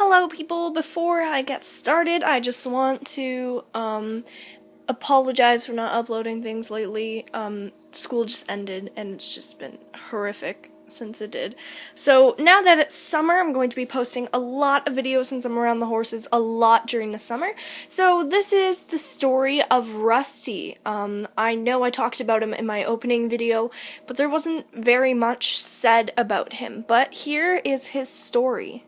Hello, people. Before I get started, I just want to apologize for not uploading things lately. School just ended, and it's just been horrific since it did. So now that it's summer, I'm going to be posting a lot of videos since I'm around the horses a lot during the summer. So this is the story of Rusty. I know I talked about him in my opening video, but there wasn't very much said about him. But here is his story.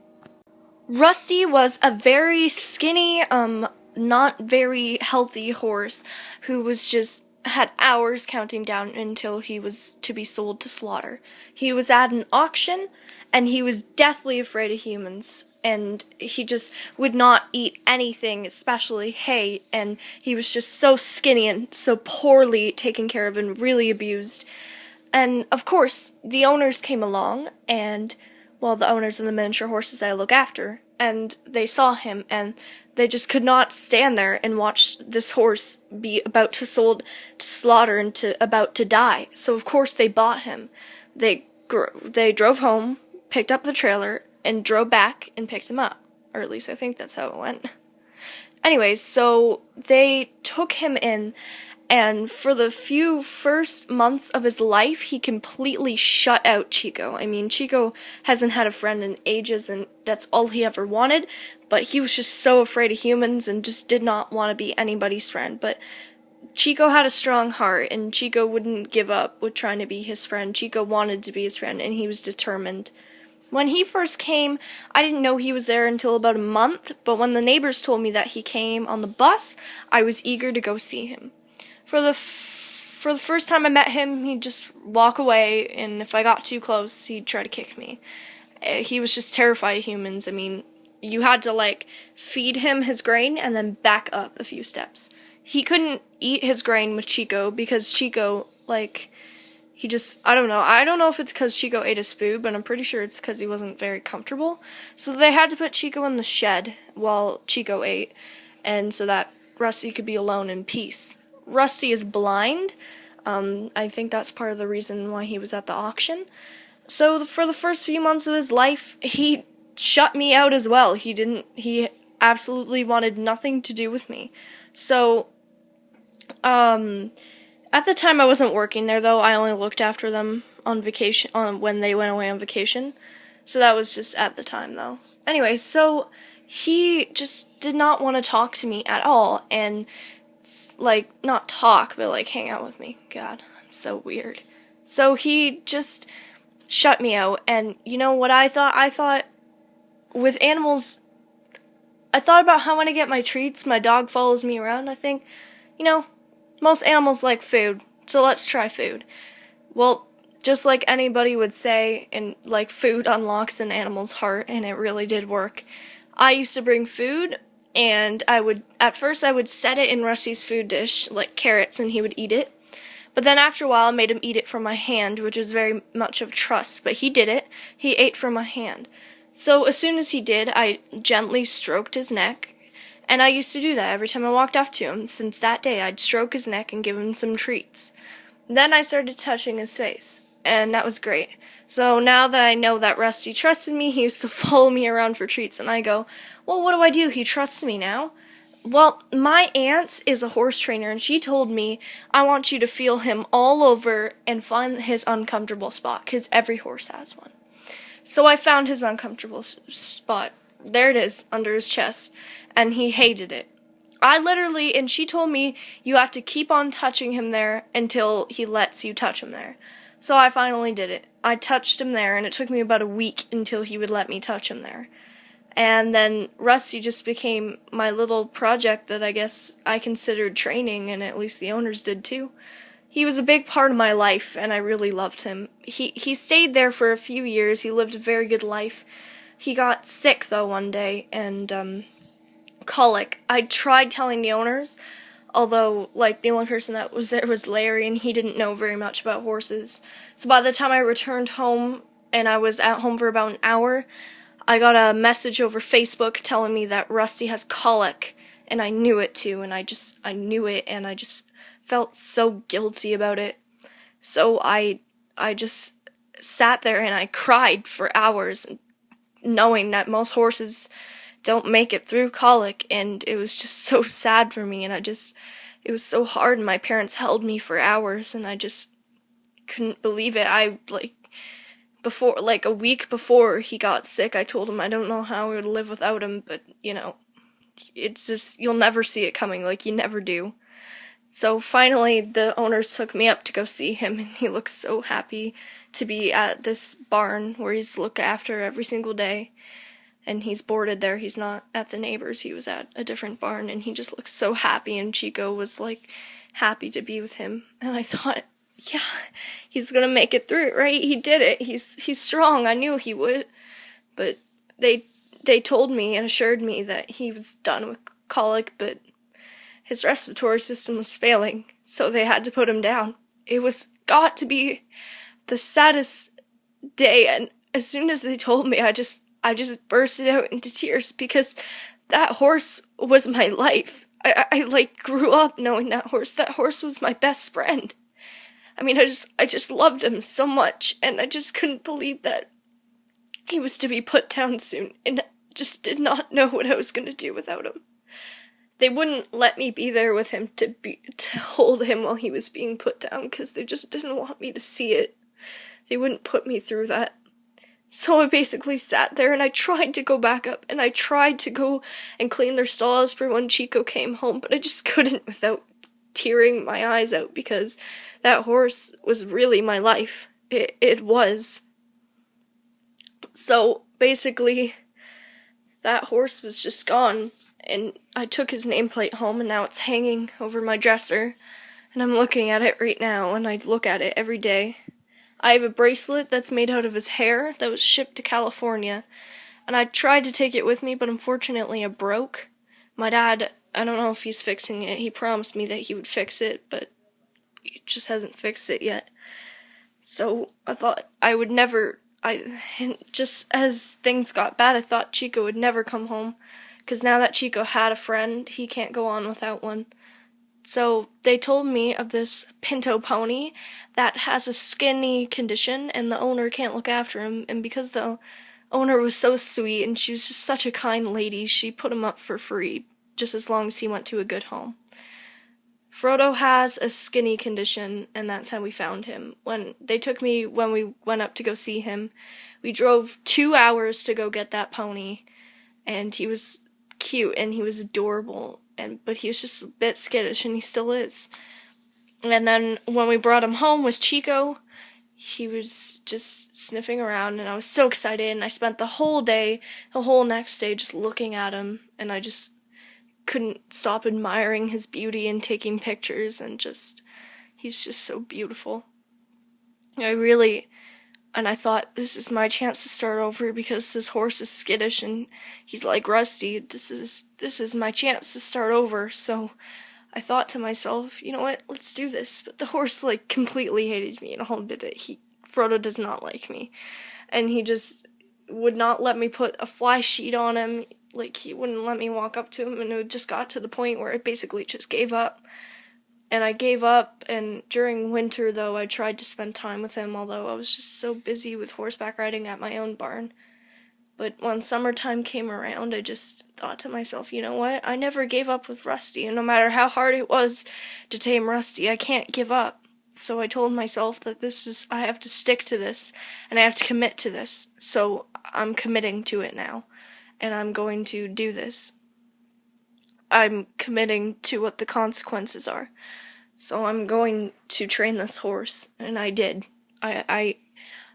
Rusty was a very skinny, not very healthy horse who was just had hours counting down until he was to be sold to slaughter. He was at an auction and he was deathly afraid of humans, and he just would not eat anything, especially hay, and he was just so skinny and so poorly taken care of and really abused. And of course, the owners came along, and well, the owners of the miniature horses that I look after, and they saw him, and they just could not stand there and watch this horse be about to sold to slaughter and about to die. So of course they bought him. They drove home, picked up the trailer, and drove back and picked him up. Or at least I think that's how it went. Anyways, so they took him in, and for the few first months of his life, he completely shut out Chico. I mean, Chico hasn't had a friend in ages, and that's all he ever wanted, but he was just so afraid of humans and just did not want to be anybody's friend. But Chico had a strong heart, and Chico wouldn't give up with trying to be his friend. Chico wanted to be his friend, and he was determined. When he first came, I didn't know he was there until about a month, but when the neighbors told me that he came on the bus, I was eager to go see him. For the first time I met him, he'd just walk away, and if I got too close, he'd try to kick me. He was just terrified of humans. I mean, you had to, feed him his grain and then back up a few steps. He couldn't eat his grain with Chico because Chico, he just, I don't know. I don't know if it's because Chico ate his food, but I'm pretty sure it's because he wasn't very comfortable. So they had to put Chico in the shed while Chico ate, and so that Rusty could be alone in peace. Rusty is blind. I think that's part of the reason why he was at the auction. So for the first few months of his life, he shut me out as well. He absolutely wanted nothing to do with me. So, at the time I wasn't working there though. I only looked after them on vacation, when they went away on vacation. So that was just at the time though. Anyway, so he just did not want to talk to me at all, and not talk, but hang out with me. God, I'm so weird. So he just shut me out, and you know what I thought? I thought, with animals, I thought about how when I get my treats, my dog follows me around. I think, most animals like food, so let's try food. Well, just like anybody would say, and food unlocks an animal's heart, and it really did work. I used to bring food, and at first I would set it in Rusty's food dish, like carrots, and he would eat it. But then after a while, I made him eat it from my hand, which is very much of trust. But he did it. He ate from my hand. So as soon as he did, I gently stroked his neck. And I used to do that every time I walked up to him. Since that day, I'd stroke his neck and give him some treats. Then I started touching his face, and that was great. So now that I know that Rusty trusted me, he used to follow me around for treats, and I go, well, what do I do? He trusts me now. Well, my aunt is a horse trainer, and she told me, I want you to feel him all over and find his uncomfortable spot, because every horse has one. So I found his uncomfortable spot. There it is, under his chest, and he hated it. And she told me, you have to keep on touching him there until he lets you touch him there. So I finally did it. I touched him there, and it took me about a week until he would let me touch him there. And then Rusty just became my little project that I guess I considered training, and at least the owners did too. He was a big part of my life, and I really loved him. He stayed there for a few years. He lived a very good life. He got sick, though, one day, and, colic. I tried telling the owners, although, the only person that was there was Larry, and he didn't know very much about horses. So by the time I returned home, and I was at home for about an hour, I got a message over Facebook telling me that Rusty has colic, and I knew it too, and I knew it, and I just felt so guilty about it. So I just sat there and I cried for hours, knowing that most horses don't make it through colic, and it was just so sad for me, and it was so hard, and my parents held me for hours, and I just couldn't believe it. Before, like a week before he got sick, I told him I don't know how I would live without him, but, it's just, you'll never see it coming, like you never do. So finally, the owners took me up to go see him, and he looks so happy to be at this barn where he's looked after every single day. And he's boarded there. He's not at the neighbors. He was at a different barn, and he just looks so happy, and Chico was, like, happy to be with him. And I thought, yeah, he's gonna make it through it, right? He did it. He's strong. I knew he would. But they told me and assured me that he was done with colic, but his respiratory system was failing, so they had to put him down. It was got to be the saddest day, and as soon as they told me, I just bursted out into tears, because that horse was my life. I like grew up knowing that horse. That horse was my best friend. I mean, I just loved him so much, and I just couldn't believe that he was to be put down soon, and just did not know what I was going to do without him. They wouldn't let me be there with him to hold him while he was being put down, because they just didn't want me to see it. They wouldn't put me through that. So I basically sat there, and I tried to go back up, and I tried to go and clean their stalls for when Chico came home, but I just couldn't without tearing my eyes out, because that horse was really my life. It was. So basically, that horse was just gone, and I took his nameplate home, and now it's hanging over my dresser, and I'm looking at it right now, and I look at it every day. I have a bracelet that's made out of his hair that was shipped to California, and I tried to take it with me, but unfortunately it broke. My dad, I don't know if he's fixing it. He promised me that he would fix it, but he just hasn't fixed it yet. So I thought I would never, just as things got bad, I thought Chico would never come home, because now that Chico had a friend, he can't go on without one. So they told me of this pinto pony that has a skinny condition, and the owner can't look after him, and because the owner was so sweet and she was just such a kind lady, she put him up for free, just as long as he went to a good home. Frodo has a skinny condition, and that's how we found him. When we went up to go see him, we drove 2 hours to go get that pony, and he was cute, and he was adorable, but he was just a bit skittish, and he still is. And then when we brought him home with Chico, he was just sniffing around, and I was so excited, and I spent the whole next day just looking at him, and I just couldn't stop admiring his beauty and taking pictures, and he's just so beautiful. And I thought, this is my chance to start over, because this horse is skittish and he's like Rusty. This is my chance to start over. So I thought to myself, you know what, let's do this. But the horse completely hated me and all bit it. Frodo does not like me. And he just would not let me put a fly sheet on him. He wouldn't let me walk up to him, and it just got to the point where I basically just gave up. And I gave up, and during winter, though, I tried to spend time with him, although I was just so busy with horseback riding at my own barn. But when summertime came around, I just thought to myself, you know what, I never gave up with Rusty, and no matter how hard it was to tame Rusty, I can't give up. So I told myself that I have to stick to this, and I have to commit to this. So I'm committing to it now, and I'm going to do this. I'm committing to what the consequences are. So I'm going to train this horse, and I did.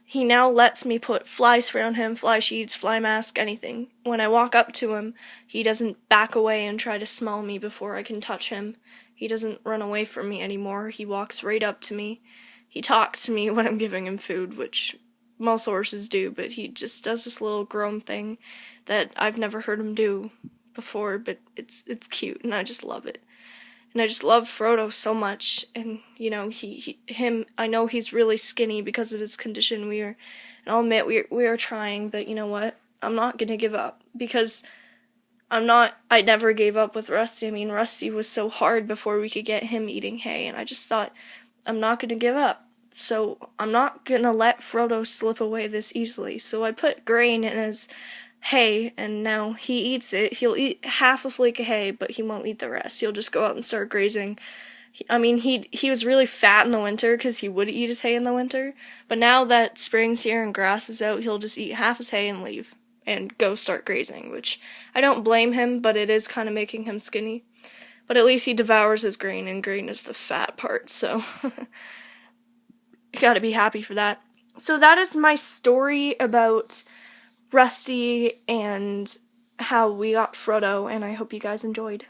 He now lets me put fly spray on him, fly sheets, fly mask, anything. When I walk up to him, he doesn't back away and try to smell me before I can touch him. He doesn't run away from me anymore. He walks right up to me. He talks to me when I'm giving him food, which most horses do, but he just does this little groan thing that I've never heard him do before, but it's cute, and I just love it. And I just love Frodo so much, and I know he's really skinny because of his condition. And I'll admit we are trying, but you know what? I'm not gonna give up, because I never gave up with Rusty. I mean, Rusty was so hard before we could get him eating hay, and I just thought, I'm not gonna give up. So I'm not gonna let Frodo slip away this easily. So I put grain in his hay, and now he eats it. He'll eat half a flake of hay, but he won't eat the rest. He'll just go out and start grazing. I mean, he was really fat in the winter because he would eat his hay in the winter, but now that spring's here and grass is out, he'll just eat half his hay and leave and go start grazing, which I don't blame him, but it is kind of making him skinny. But at least he devours his grain, and grain is the fat part, so you gotta be happy for that. So that is my story about Rusty and how we got Frodo, and I hope you guys enjoyed.